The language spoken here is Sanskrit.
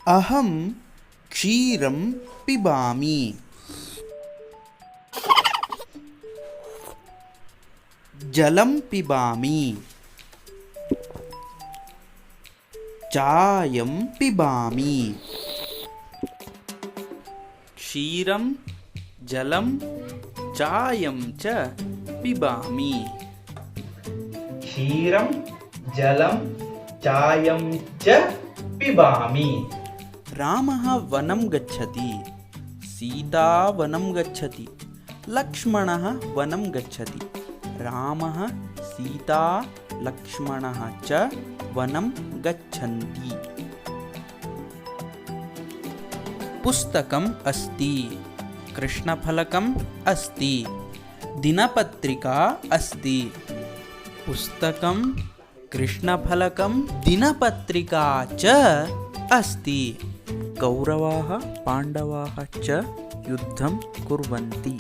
अहं क्षीरं पिबामि। जलं पिबामि। चायं पिबामि। क्षीरं जलं चायं च पिबामि। क्षीरं जलं चायं च पिबामि। रामः वनं गच्छति। सीता वनं गच्छति। लक्ष्मणः वनं गच्छति। रामः सीता लक्ष्मणः च वनं गच्छन्ति। पुस्तकम् अस्ति। कृष्णफलकम् अस्ति। दिनपत्रिका अस्ति। पुस्तकं कृष्णफलकं दिनपत्रिका च अस्ति। कौरवाः पाण्डवाः च युद्धं कुर्वन्ति।